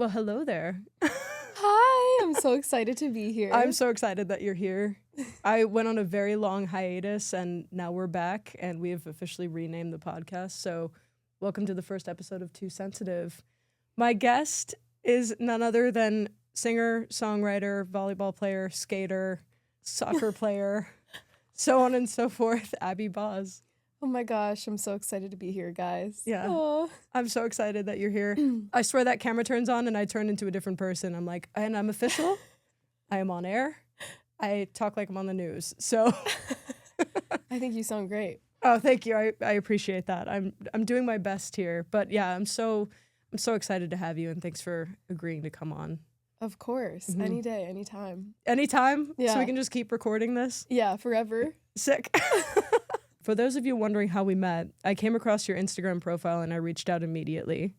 Well, hello there. Hi, I'm so excited to be here. I'm so excited that you're here. I went on a very long hiatus and now we're back and we have officially renamed the podcast. So welcome to the first episode of Too Sensitive. My guest is none other than singer, songwriter, volleyball player, skater, soccer player, so on and so forth, Abbie Boz. Oh my gosh, I'm so excited to be here, guys. Yeah. Aw. I'm so excited that you're here. I swear that camera turns on and I turn into a different person. I'm like, and I'm official. I am on air. I talk like I'm on the news. So I think you sound great. oh, thank you. I appreciate that. I'm doing my best here. But yeah, I'm so excited to have you and thanks for agreeing to come on. Of course. Mhm. Any day, anytime. Anytime? Yeah. So we can just keep recording this? Yeah, forever. Sick. For those of you wondering how we met, I came across your Instagram profile and I reached out immediately.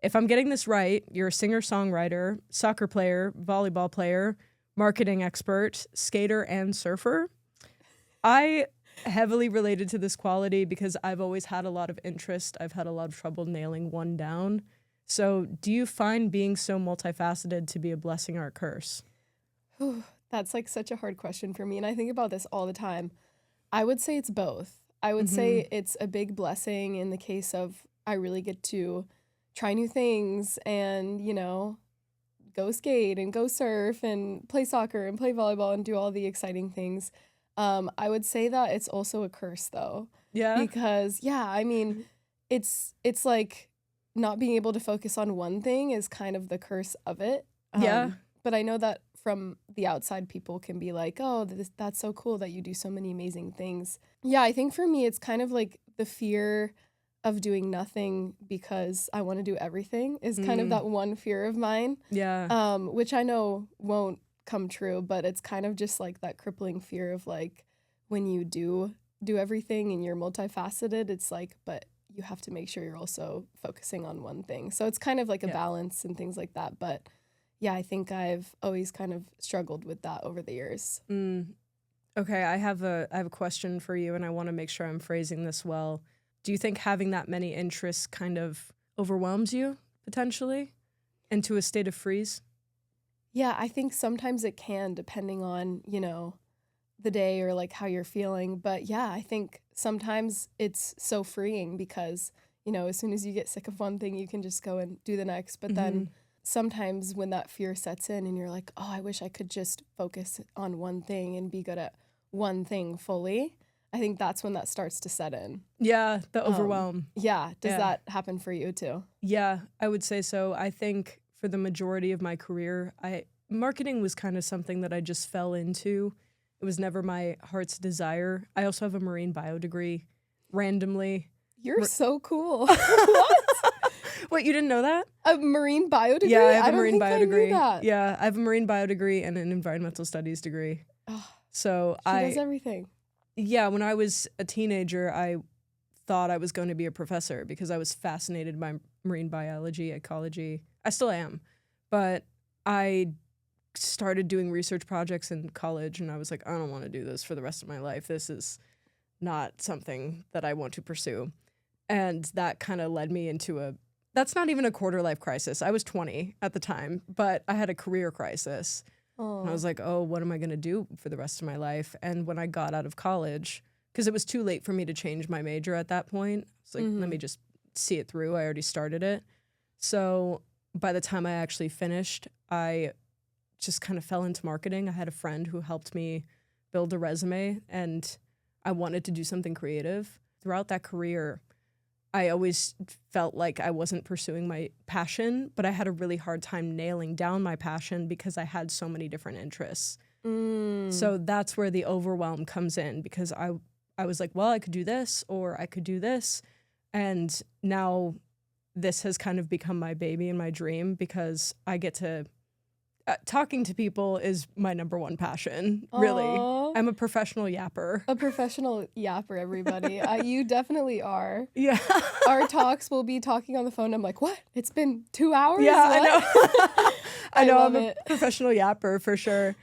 If I'm getting this right, you're a singer-songwriter, soccer player, volleyball player, marketing expert, skater, and surfer. I heavily related to this quality because I've always had a lot of interest. I've had a lot of trouble nailing one down. So do you find being so multifaceted to be a blessing or a curse? That's like such a hard question for me, and I think about this all the time. I would say it's both. I would say it's a big blessing in the case of I really get to try new things and, go skate and go surf and play soccer and play volleyball and do all the exciting things. I would say that it's also a curse, though. Yeah? Because, it's like not being able to focus on one thing is kind of the curse of it. Yeah. But I know that from the outside, people can be like, oh, that's so cool that you do so many amazing things. Yeah, I think for me, it's kind of like the fear of doing nothing because I want to do everything is kind of that one fear of mine. Yeah. Which I know won't come true, but it's kind of just like that crippling fear of like when you do everything and you're multifaceted, it's like, but you have to make sure you're also focusing on one thing. So it's kind of like a balance and things like that. But yeah, I think I've always kind of struggled with that over the years. Okay, I have a question for you, and I want to make sure I'm phrasing this well. Do you think having that many interests kind of overwhelms you, potentially, into a state of freeze? Yeah, I think sometimes it can, depending on, the day or like how you're feeling. But yeah, I think sometimes it's so freeing because, as soon as you get sick of one thing, you can just go and do the next. But then sometimes when that fear sets in and you're like, oh, I wish I could just focus on one thing and be good at one thing fully, I think that's when that starts to set in. Yeah, the overwhelm. Yeah. Does that happen for you too? Yeah, I would say so. I think for the majority of my career, marketing was kind of something that I just fell into. It was never my heart's desire. I also have a marine bio degree, randomly. You're so cool. What? Wait, you didn't know that? A marine bio degree? Yeah, I have a marine bio degree. Knew that. Yeah, I have a marine bio degree and an environmental studies degree. Oh, so she does everything. Yeah, when I was a teenager, I thought I was going to be a professor because I was fascinated by marine biology, ecology. I still am. But I started doing research projects in college and I was like, I don't want to do this for the rest of my life. This is not something that I want to pursue. And that kind of led me into that's not even a quarter life crisis. I was 20 at the time, but I had a career crisis. Oh. And I was like, oh, what am I going to do for the rest of my life? And when I got out of college, because it was too late for me to change my major at that point, it's like, let me just see it through. I already started it. So by the time I actually finished, I just kind of fell into marketing. I had a friend who helped me build a resume, and I wanted to do something creative. Throughout that career, I always felt like I wasn't pursuing my passion, but I had a really hard time nailing down my passion because I had so many different interests. So that's where the overwhelm comes in because I was like, well, I could do this or I could do this. And now this has kind of become my baby and my dream because I get to talking to people is my number one passion, really. Aww. I'm a professional yapper. A professional yapper, everybody. You definitely are. Yeah. Our talks, we'll be talking on the phone. I'm like, what? It's been 2 hours? Yeah, What? I know. I know, love I'm it. a professional yapper for sure.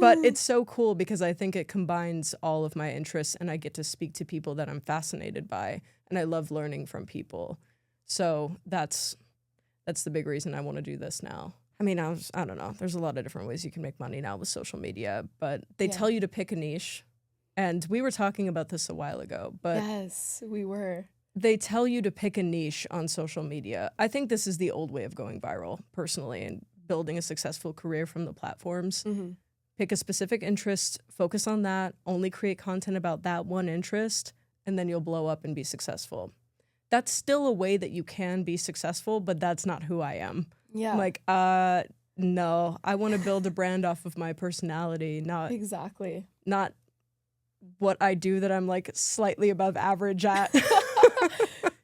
But it's so cool because I think it combines all of my interests and I get to speak to people that I'm fascinated by and I love learning from people. So that's That's the big reason I want to do this now. I mean, I don't know. There's a lot of different ways you can make money now with social media, but they tell you to pick a niche. And we were talking about this a while ago, but yes, we were. They tell you to pick a niche on social media. I think this is the old way of going viral, personally, and building a successful career from the platforms. Mm-hmm. Pick a specific interest, focus on that, only create content about that one interest, and then you'll blow up and be successful. That's still a way that you can be successful, but that's not who I am. Yeah. I'm like, no, I want to build a brand off of my personality, not exactly. Not what I do that I'm like slightly above average at.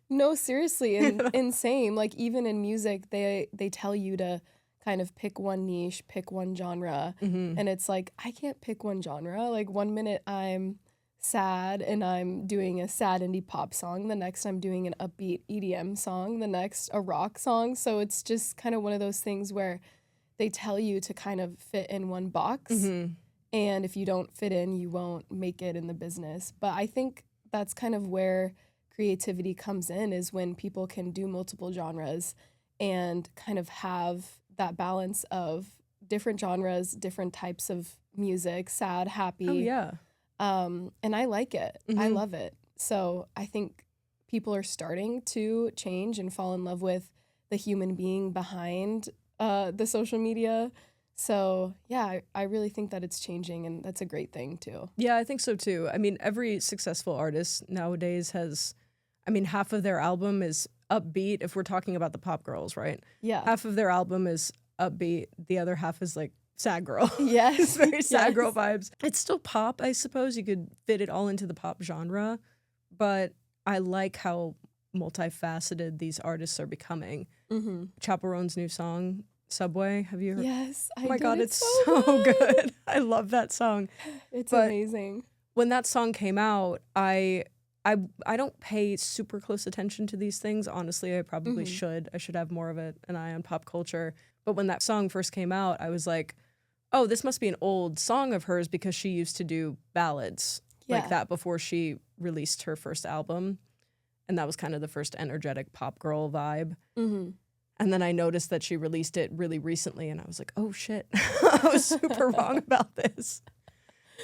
No, seriously, and same. Like even in music, they tell you to kind of pick one niche, pick one genre, and it's like I can't pick one genre. Like 1 minute I'm sad and I'm doing a sad indie pop song, the next I'm doing an upbeat EDM song, the next a rock song. So it's just kind of one of those things where they tell you to kind of fit in one box, and if you don't fit in, you won't make it in the business. But I think that's kind of where creativity comes in, is when people can do multiple genres and kind of have that balance of different genres, different types of music, sad, happy. Oh, yeah. And I like it. I love it. So I think people are starting to change and fall in love with the human being behind the social media. So yeah, I really think that it's changing, and that's a great thing too. Yeah, I think so too. I mean, every successful artist nowadays has, I mean, half of their album is upbeat, if we're talking about the pop girls, right? Yeah. Half of their album is upbeat. The other half is like sad girl. Yes. It's very sad girl vibes. It's still pop, I suppose. You could fit it all into the pop genre, but I like how multifaceted these artists are becoming. Chaperone's new song, Subway, have you heard? Yes, I Oh my did. God, it's so good. I love that song. It's But amazing. when that song came out, I don't pay super close attention to these things. Honestly, I probably should. I should have more of an eye on pop culture. But when that song first came out, I was like, oh, this must be an old song of hers, because she used to do ballads like that before she released her first album. And that was kind of the first energetic pop girl vibe. And then I noticed that she released it really recently, and I was like, oh shit, I was super wrong about this.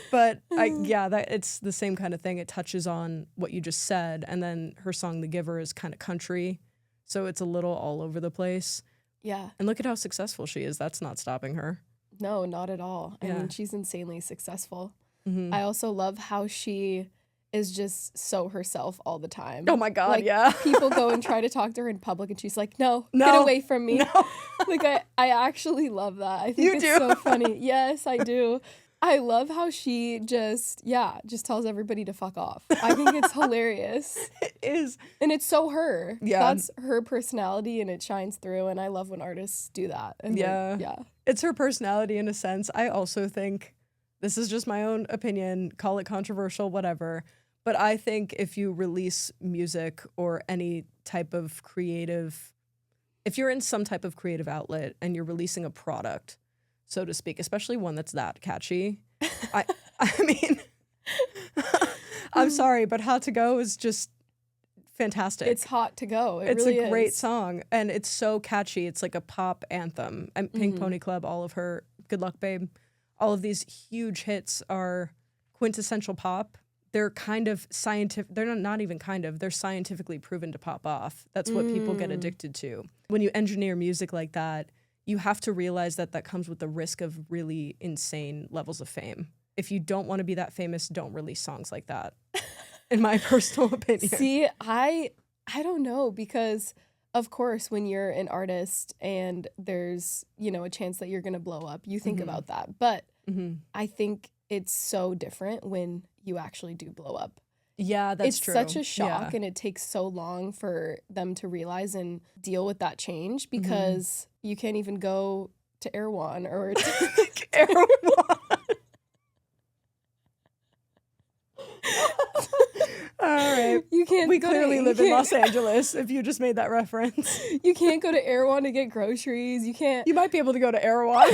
But it's the same kind of thing. It touches on what you just said. And then her song, The Giver, is kind of country. So it's a little all over the place. Yeah. And look at how successful she is. That's not stopping her. No, not at all. I mean, she's insanely successful. I also love how she is just so herself all the time. Oh my God, like, yeah. People go and try to talk to her in public, and she's like, no, get away from me. No. Like, I actually love that. I think You it's do? so funny. Yes, I do. I love how she just tells everybody to fuck off. I think it's hilarious. It is. And it's so her. Yeah. That's her personality, and it shines through, and I love when artists do that. And Yeah. It's her personality in a sense. I also think, this is just my own opinion, call it controversial, whatever, but I think if you release music or any type of creative, if you're in some type of creative outlet and you're releasing a product, so to speak, especially one that's that catchy, I mean, I'm sorry, but Hot to Go is just fantastic. It's hot to go. It's really a great is. song, and it's so catchy. It's like a pop anthem. And Pink Pony Club, all of her, Good Luck Babe, all of these huge hits are quintessential pop. They're kind of scientific. They're not even kind of. They're scientifically proven to pop off. That's what people get addicted to. When you engineer music like that, you have to realize that that comes with the risk of really insane levels of fame. If you don't want to be that famous, don't release songs like that, in my personal opinion. See, I don't know, because of course when you're an artist and there's, a chance that you're going to blow up, you think about that. But I think it's so different when you actually do blow up. Yeah, that's true. It's such a shock, and it takes so long for them to realize and deal with that change, because you can't even go to Erewhon or Erewhon. All right. You can't. We clearly live in Los Angeles, if you just made that reference. You can't go to Erewhon to get groceries. You can't. You might be able to go to Erewhon.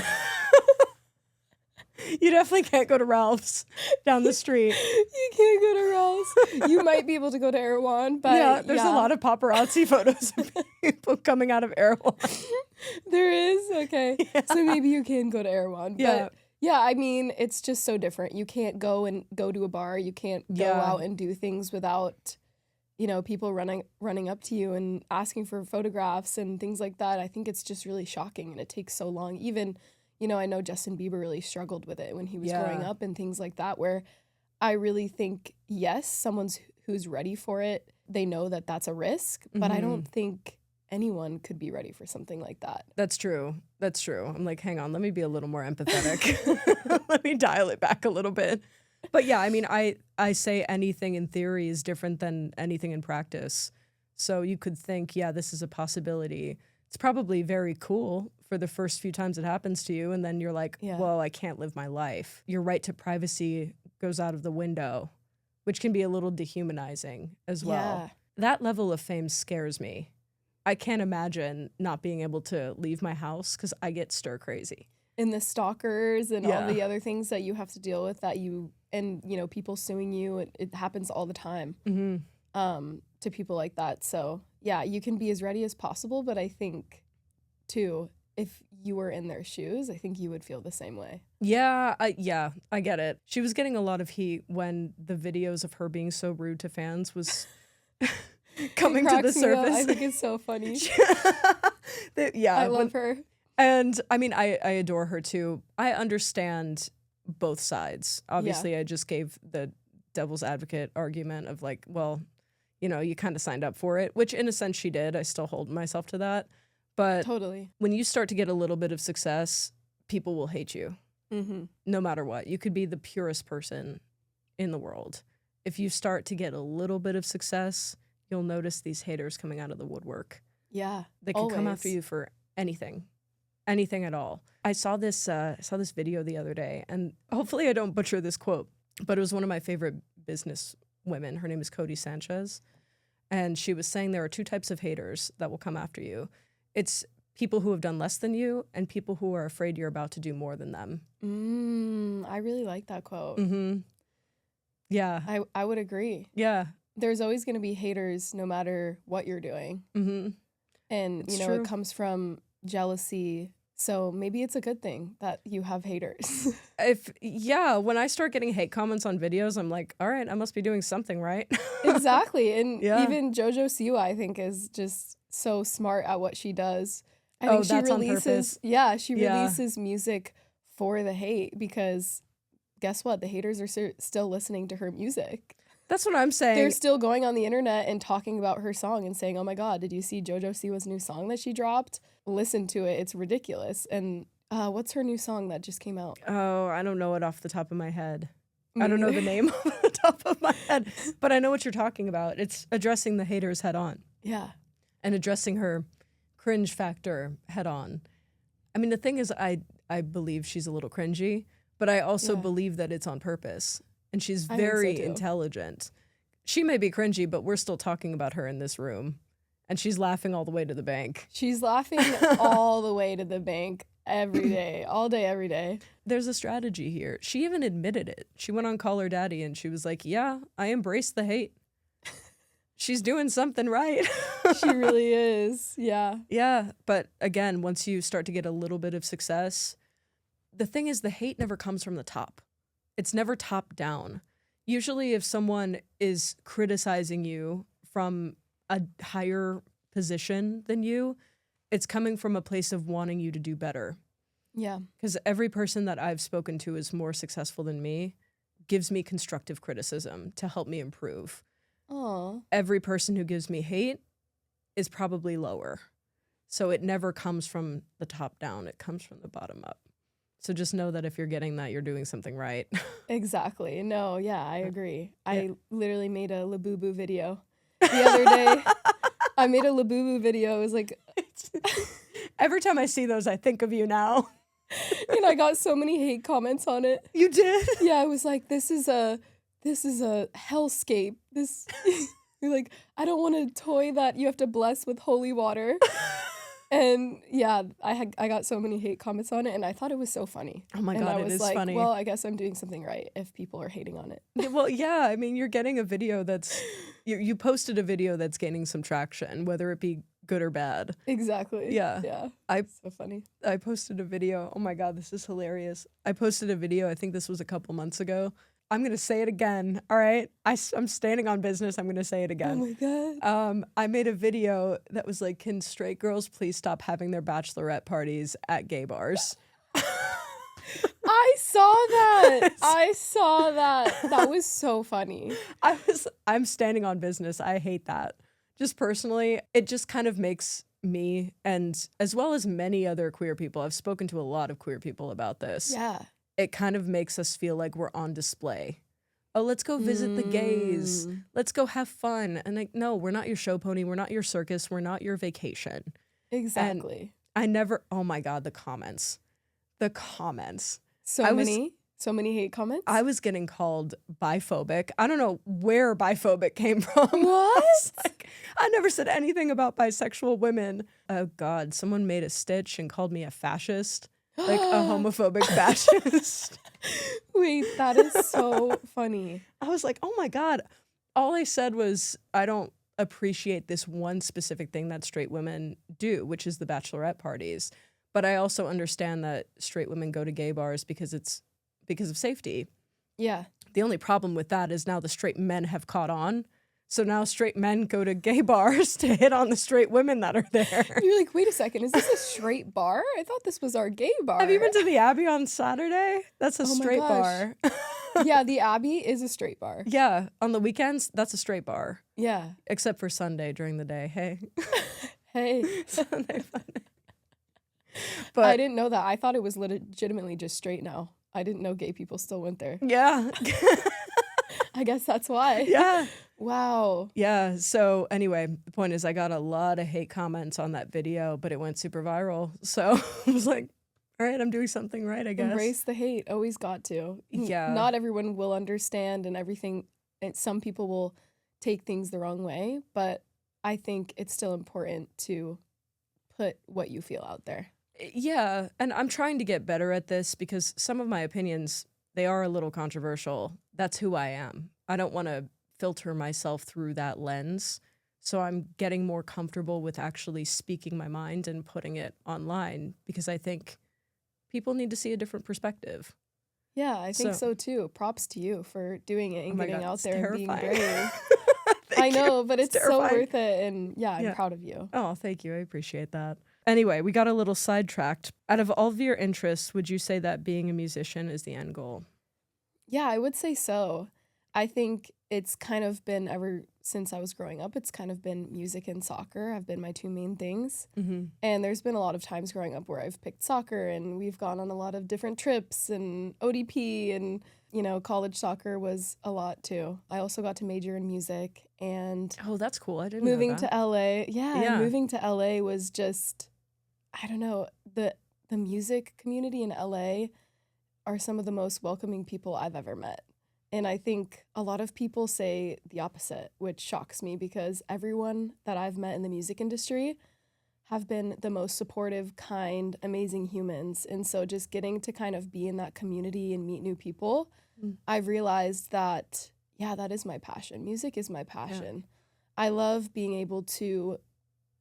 You definitely can't go to Ralph's down the street. You can't go to Ralph's. You might be able to go to Erewhon, but Yeah, there's a lot of paparazzi photos of people coming out of Erewhon. There is? Okay. Yeah. So maybe you can go to Erewhon. Yeah. But yeah, I mean, it's just so different. You can't go to a bar. You can't go out and do things without, people running up to you and asking for photographs and things like that. I think it's just really shocking, and it takes so long. Even, I know Justin Bieber really struggled with it when he was growing up and things like that, where I really think, yes, someone who's ready for it, they know that that's a risk, but I don't think anyone could be ready for something like that. That's true. I'm like, hang on, let me be a little more empathetic. Let me dial it back a little bit. But yeah, I mean, I say anything in theory is different than anything in practice. So you could think, yeah, this is a possibility. It's probably very cool for the first few times it happens to you. And then you're like, well, I can't live my life. Your right to privacy goes out of the window, which can be a little dehumanizing as well. Yeah. That level of fame scares me. I can't imagine not being able to leave my house because I get stir crazy. And the stalkers and all the other things that you have to deal with people suing you, it happens all the time to people like that. So yeah, you can be as ready as possible, but I think too, if you were in their shoes, I think you would feel the same way. Yeah, I get it. She was getting a lot of heat when the videos of her being so rude to fans was coming to the surface. I think it's so funny. I love her. And I mean, I adore her too. I understand both sides. Obviously, I just gave the devil's advocate argument of like, well, you kind of signed up for it, which in a sense she did. I still hold myself to that. But totally, when you start to get a little bit of success, people will hate you no matter what. You could be the purest person in the world. If you start to get a little bit of success, you'll notice these haters coming out of the woodwork. Yeah, they can come after you for anything at all. I saw this video the other day, and hopefully I don't butcher this quote, but it was one of my favorite business women. Her name is Cody Sanchez, and she was saying there are two types of haters that will come after you. It's people who have done less than you and people who are afraid you're about to do more than them. I really like that quote. Yeah. I would agree. Yeah. There's always going to be haters no matter what you're doing. And, It's true. It comes from jealousy. So maybe it's a good thing that you have haters. When I start getting hate comments on videos, I'm like, all right, I must be doing something right. Exactly. And even JoJo Siwa, I think, is just so smart at what she does. I think that's on purpose. Yeah, she releases music for the hate because guess what? The haters are still listening to her music. That's what I'm saying. They're still going on the internet and talking about her song and saying, oh my God, did you see JoJo Siwa's new song that she dropped? Listen to it. It's ridiculous. And what's her new song that just came out? Oh, I don't know it off the top of my head. I don't know the name off the top of my head, but I know what you're talking about. It's addressing the haters head on. Yeah. And addressing her cringe factor head on. I mean, the thing is, I believe she's a little cringy, but I also believe that it's on purpose. And she's very intelligent. She may be cringy, but we're still talking about her in this room. And she's laughing all the way to the bank. She's laughing all the way to the bank every day, all day, every day. There's a strategy here. She even admitted it. She went on Call Her Daddy and she was like, yeah, I embrace the hate. She's doing something right. She really is. Yeah. Yeah. But again, once you start to get a little bit of success, the thing is the hate never comes from the top. It's never top down. Usually if someone is criticizing you from a higher position than you, it's coming from a place of wanting you to do better. Yeah. Because every person that I've spoken to is more successful than me, gives me constructive criticism to help me improve. Oh. Every person who gives me hate is probably lower. So it never comes from the top down. It comes from the bottom up. So just know that if you're getting that, you're doing something right. Exactly. No, yeah, I agree. Yeah. I literally made a Labubu video the other day. I made a Labubu video. It was like... Every time I see those, I think of you now. And I got so many hate comments on it. You did? Yeah, I was like, this is a hellscape. You're like, I don't want a toy that you have to bless with holy water. And yeah, I got so many hate comments on it, and I thought it was so funny. Oh my And God, I it was is like, funny. well, I guess I'm doing something right if people are hating on it. Yeah, well, yeah, I mean, you're getting a video that's, you posted a video that's gaining some traction, whether it be good or bad. Exactly. Yeah. Yeah. I So funny. I posted a video. Oh my God, this is hilarious. I posted a video, I think this was a couple months ago. I'm going to say it again, all right? I'm standing on business. I'm going to say it Oh again. my God. I made a video that was like, can straight girls please stop having their bachelorette parties at gay bars? I saw that. I saw that. That was so funny. I'm standing on business. I hate that. Just personally, it just kind of makes me, and as well as many other queer people, I've spoken to a lot of queer people about this. Yeah. It kind of makes us feel like we're on display. Oh, let's go visit the gays. Let's go have fun. And like, no, we're not your show pony. We're not your circus. We're not your vacation. Exactly. Oh my God, the comments. The comments. So many hate comments. I was getting called biphobic. I don't know where biphobic came from. What? I never said anything about bisexual women. Oh God, someone made a stitch and called me a fascist. Like a homophobic fascist. Wait, that is so funny. I was like, oh my God. All I said was, I don't appreciate this one specific thing that straight women do, which is the bachelorette parties. But I also understand that straight women go to gay bars because it's because of safety. Yeah. The only problem with that is now the straight men have caught on. So now straight men go to gay bars to hit on the straight women that are there. You're like, wait a second, is this a straight bar? I thought this was our gay bar. Have you been to the Abbie on Saturday? That's a straight bar. Yeah, the Abbie is a straight bar. Yeah, on the weekends, that's a straight bar. Yeah. Except for Sunday during the day. Hey. Hey. Sunday fun. But I didn't know that. I thought it was legitimately just straight now. I didn't know gay people still went there. yeah. I guess that's why. Yeah. Wow. Yeah. So anyway, the point is I got a lot of hate comments on that video, but it went super viral. So I was like, all right, I'm doing something right, I guess. Embrace the hate. Always got to. Yeah. Not everyone will understand and everything. And some people will take things the wrong way, but I think it's still important to put what you feel out there. Yeah. And I'm trying to get better at this because some of my opinions, they are a little controversial. That's who I am. I don't want to filter myself through that lens. So I'm getting more comfortable with actually speaking my mind and putting it online because I think people need to see a different perspective. Yeah, I think so too. Props to you for doing it and getting out there and being brave. I know, but it's so worth it. And yeah, I'm proud of you. Oh, thank you. I appreciate that. Anyway, we got a little sidetracked. Out of all of your interests, would you say that being a musician is the end goal? Yeah, I would say so. I think it's kind of been ever since I was growing up, it's kind of been music and soccer have been my two main things. Mm-hmm. And there's been a lot of times growing up where I've picked soccer and we've gone on a lot of different trips and ODP and, you know, college soccer was a lot too. I also got to major in music and oh, that's cool. I didn't moving know that. to LA. Yeah, moving to LA was just, I don't know, the music community in LA are some of the most welcoming people I've ever met. And I think a lot of people say the opposite, which shocks me because everyone that I've met in the music industry have been the most supportive, kind, amazing humans. And so just getting to kind of be in that community and meet new people, I've realized that, yeah, that is my passion. Music is my passion. Yeah. I love being able to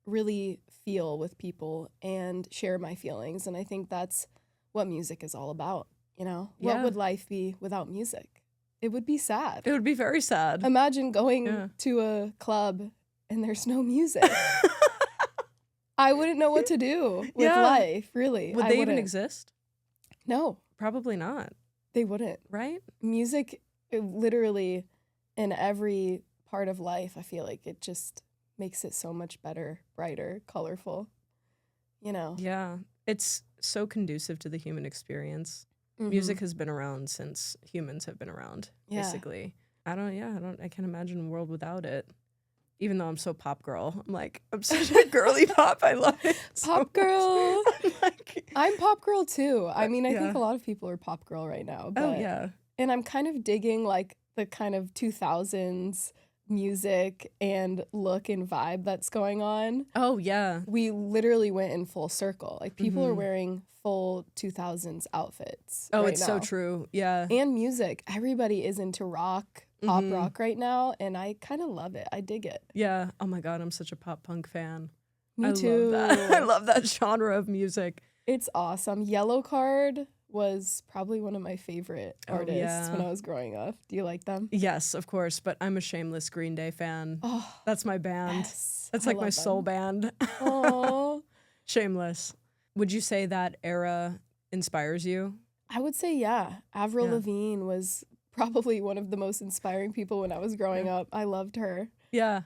really feel with people and share my feelings. And I think that's what music is all about, you know? Yeah. What would life be without music? It would be sad. It would be very sad. Imagine going to a club and there's no music. I wouldn't know what to do with life, really. Would they even exist? No. Probably not. They wouldn't. Right? Music, literally, in every part of life, I feel like it just makes it so much better, brighter, colorful, you know? Yeah. It's so conducive to the human experience. Mm-hmm. Music has been around since humans have been around, basically. I can't imagine a world without it. Even though I'm so pop girl. I'm such a girly pop. I love it. Pop girl. I'm pop girl too. I mean, I think a lot of people are pop girl right now. But, and I'm kind of digging the kind of 2000s music and look and vibe that's going on, Oh, yeah. we literally went in full circle. Like people are Mhm. wearing full 2000s outfits Oh, right it's now. so true. Yeah. And music. Everybody is into rock, pop Mhm. rock right now, and I kind of love it. I dig it. Yeah. Oh my God, I'm such a pop punk fan. Me I too. love that. I love that genre of music. It's awesome. Yellow Card was probably one of my favorite Oh, artists when yeah. I was growing up. Do you like them? Yes, of course, but I'm a shameless Green Day fan. Oh, That's my band. yes. That's I like my love soul them. band. Oh, Shameless. Would you say that era inspires you? I would say, yeah. Avril Yeah. Lavigne was probably one of the most inspiring people when I was growing up. I loved her. Yeah.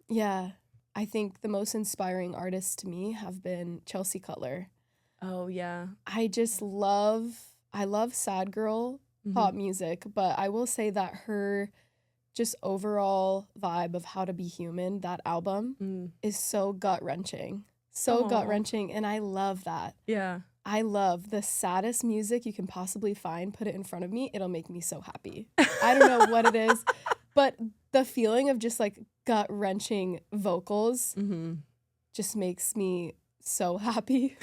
Yeah. I think the most inspiring artists to me have been Chelsea Cutler. Oh, yeah. I love sad girl Mhm. pop music, but I will say that her just overall vibe of How to Be Human, that album, Mm. is so gut-wrenching. So Aw. gut-wrenching, and I love that. Yeah. I love the saddest music you can possibly find, put it in front of me, it'll make me so happy. I don't know what it is, but the feeling of just like gut-wrenching vocals Mm-hmm. just makes me so happy.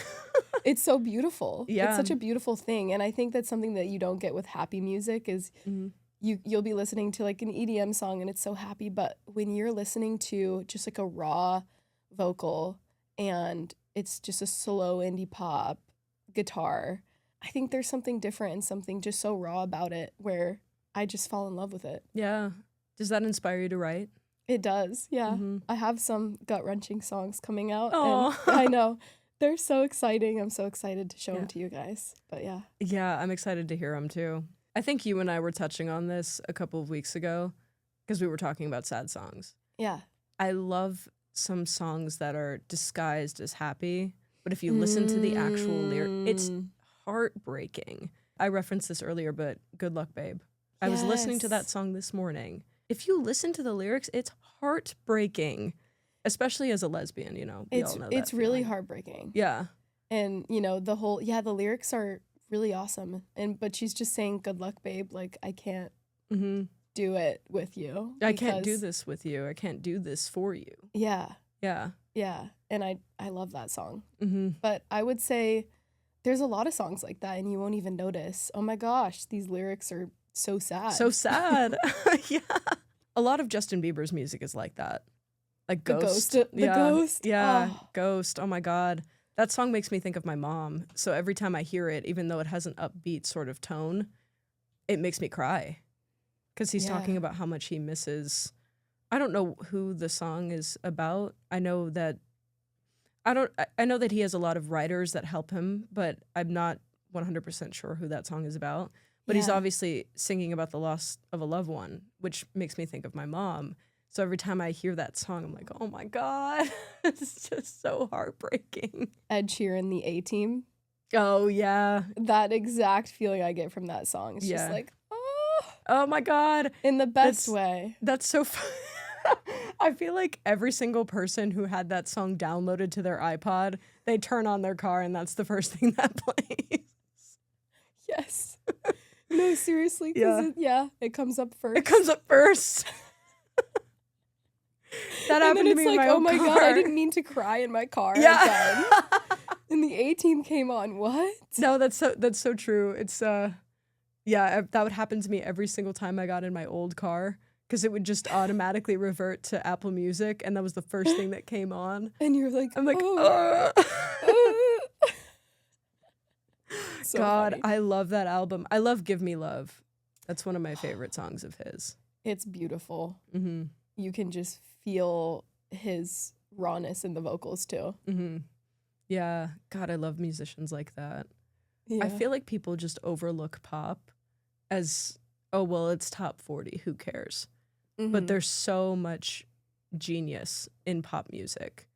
It's so beautiful. It's Yeah. such a beautiful thing, and I think that's something that you don't get with happy music is Mhm. you'll be listening to like an EDM song and it's so happy, but when you're listening to just like a raw vocal and it's just a slow indie pop guitar, I think there's something different and something just so raw about it where I just fall in love with it. Yeah. Does that inspire you to write? It does, yeah. Mhm. I have some gut-wrenching songs coming out, Aw. and I know. They're so exciting. I'm so excited to show Yeah. them to you guys. But yeah. Yeah, I'm excited to hear them too. I think you and I were touching on this a couple of weeks ago because we were talking about sad songs. Yeah. I love some songs that are disguised as happy, but if you listen to the actual lyric, it's heartbreaking. I referenced this earlier, but Good Luck, Babe. I was listening to that Yes. song this morning. If you listen to the lyrics, it's heartbreaking, especially as a lesbian, we all know that It's really feeling. heartbreaking. Yeah. And the lyrics are really awesome. But she's just saying, "Good luck, babe. Like I can't Mm-hmm. do it with you. I can't do because-" this with you. I can't do this for you. Yeah. Yeah. Yeah. And I love that song. Mm-hmm. But I would say there's a lot of songs like that and you won't even notice. Oh my gosh, these lyrics are so sad. So sad. Yeah. A lot of Justin Bieber's music is like that. Like The Ghost. Ghost. The Yeah. Ghost. Yeah. Oh. Ghost. Oh my God. That song makes me think of my mom. So every time I hear it, even though it has an upbeat sort of tone, it makes me cry. Because he's talking Yeah. about how much he misses. I don't know who the song is about. I know that he has a lot of writers that help him, but I'm not 100% sure who that song is about. But he's Yeah. obviously singing about the loss of a loved one, which makes me think of my mom. So every time I hear that song, I'm like, oh my God, it's just so heartbreaking. Ed Sheeran, the A-Team. Oh, yeah. That exact feeling I get from that song. It's Yeah. just like, oh, Oh my God. in the best That's- way. That's so fun. I feel like every single person who had that song downloaded to their iPod, they turn on their car and that's the first thing that plays. Yes. No, seriously. It comes up first. It comes up first. That and happened then to it's me in like, my oh own my car. God, I didn't mean to cry in my car Yeah. again. And the A-Team came on. What? No, that's so true. It's that would happen to me every single time I got in my old car because it would just automatically revert to Apple Music, and that was the first thing that came on. And you're like, I'm like, oh. So God, funny. I love that album. I love Give Me Love. That's one of my favorite songs of his. It's beautiful. Mm-hmm. You can just feel his rawness in the vocals too. Mm-hmm. Yeah. God, I love musicians like that. Yeah. I feel like people just overlook pop as, oh, well, it's top 40. Who cares? But Mhm. there's so much genius in pop music.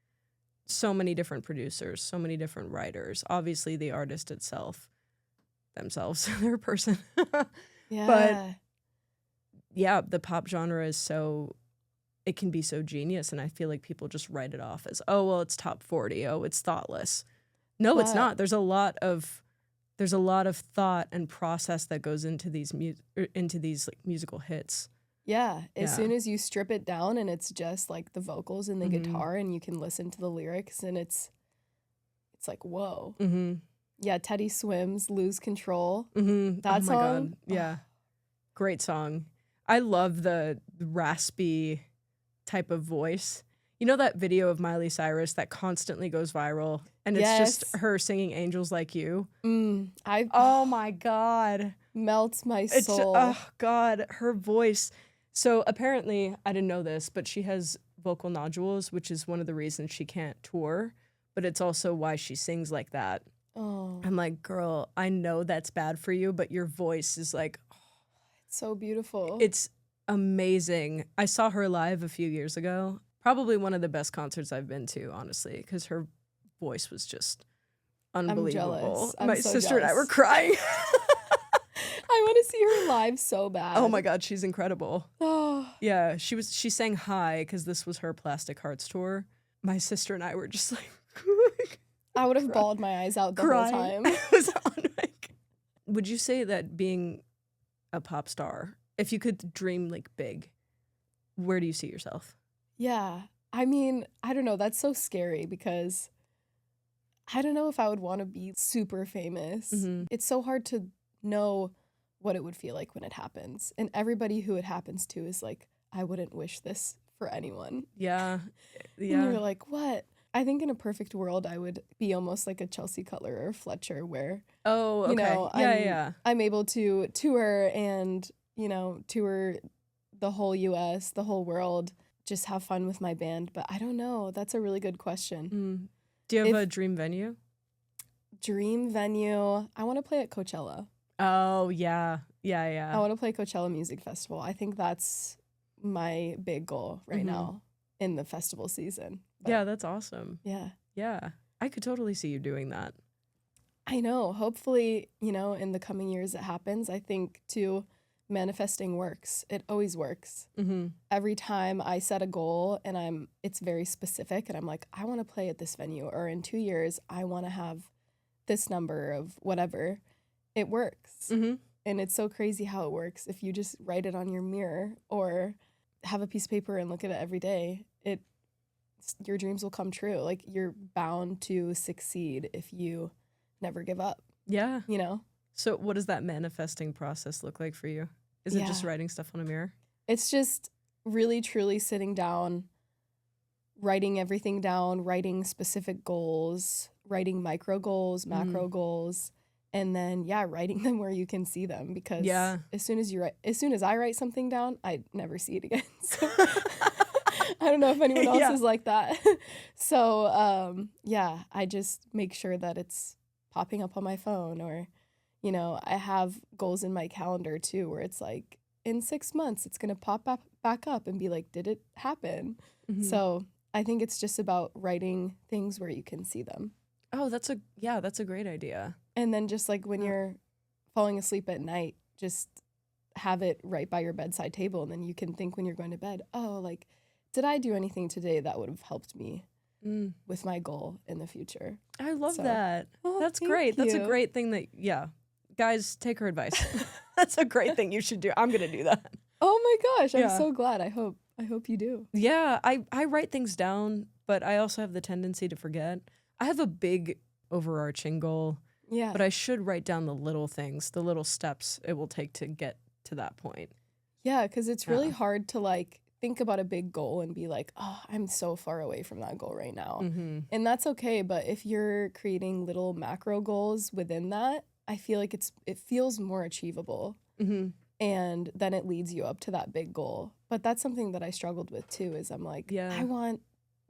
So many different producers, so many different writers. Obviously, the artist themselves, they're a person. Yeah. Yeah, the pop genre is it can be so genius. And I feel like people just write it off as, oh, well, it's top 40. Oh, it's thoughtless. No, it's But- not. There's a lot of thought and process that goes into these like musical hits. Yeah, as Yeah. soon as you strip it down and it's just like the vocals and the Mhm. guitar and you can listen to the lyrics and it's like, whoa. Mhm. Yeah, Teddy Swims, Lose Control. Mhm. Oh That my song. god. Yeah. Great song. I love the raspy type of voice. You know that video of Miley Cyrus that constantly goes viral and it's just Yes. her singing Angels Like You? I Oh my god. melts my It's soul. oh god, her voice. So apparently, I didn't know this, but she has vocal nodules, which is one of the reasons she can't tour, but it's also why she sings like that. Oh, I'm like, "Girl, I know that's bad for you, but your voice is like it's so beautiful. it's amazing." I saw her live a few years ago. Probably one of the best concerts I've been to, honestly, because her voice was just unbelievable. jealous. I'm My so sister and I were jealous. crying. I want to see her live so bad. Oh my god, she's incredible. Oh, Yeah, she sang High because this was her Plastic Hearts tour. My sister and I were just like I would have bawled my eyes out the whole crying. time. I was on mic. Would you say that being a pop star, if you could dream like big, where do you see yourself? Yeah. I mean, I don't know. That's so scary because I don't know if I would want to be super famous. Mhm. It's so hard to know what it would feel like when it happens. And everybody who it happens to is like, I wouldn't wish this for anyone. Yeah. And Yeah. you're like, what? I think in a perfect world, I would be almost like a Chelsea Cutler or Fletcher where, Oh, okay. you know, Yeah. I'm able to tour and, tour the whole US, the whole world, just have fun with my band. But I don't know. That's a really good question. Mm. Do you have a dream venue? Dream venue. I want to play at Coachella. Oh, yeah. I Yeah. want to play Coachella Music Festival. I think that's my big goal right Mhm. now in the festival season. But Yeah, that's awesome. yeah. Yeah. I could totally see you doing that. I know. Hopefully, in the coming years it happens. I think too, manifesting works. It always works. Mm-hmm. Every time I set a goal and it's very specific and I'm like, I want to play at this venue, or in 2 years, I want to have this number of whatever, it works. Mm-hmm. And it's so crazy how it works. If you just write it on your mirror or have a piece of paper and look at it every day, your dreams will come true. Like, you're bound to succeed if you never give up, Yeah. you know? So what does that manifesting process look like for you? Is it just Yeah. writing stuff on a mirror? It's just really, truly sitting down, writing everything down, writing specific goals, writing micro goals, macro goals, and then, writing them where you can see them. Because Yeah. as soon as I write something down, I never see it again. So I don't know if anyone else Yeah. is like that. So, I just make sure that it's popping up on my phone, or, I have goals in my calendar too, where it's like, in 6 months, it's going to pop back up and be like, did it happen? Mhm. So I think it's just about writing things where you can see them. Oh, that's a great idea. And then just like when Yeah. you're falling asleep at night, just have it right by your bedside table. And then you can think when you're going to bed, oh, like, did I do anything today that would have helped me Mm. with my goal in the future? I love So- that. Oh, That's thank great. That's a you. great thing guys, take her advice. That's a great thing you should do. I'm going to do that. Oh my gosh, I'm Yeah. so glad. I hope you do. Yeah, I write things down, but I also have the tendency to forget. I have a big overarching goal, Yeah. but I should write down the little things, the little steps it will take to get to that point. Yeah, because it's really Yeah. hard to like think about a big goal and be like, oh, I'm so far away from that goal right now. Mm-hmm. And that's okay. But if you're creating little macro goals within that, I feel like it feels more achievable. Mm-hmm. And then it leads you up to that big goal. But that's something that I struggled with too, is I'm like, Yeah. I want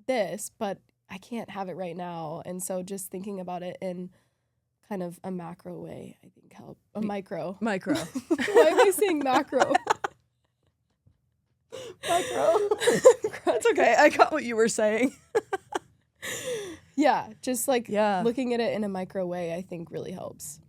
this, but I can't have it right now. And so just thinking about it in kind of a macro way, I think help. A micro. Micro. Why am I saying macro? Micro. That's okay. I got what you were saying. Yeah, just like Yeah. looking at it in a micro way, I think really helps.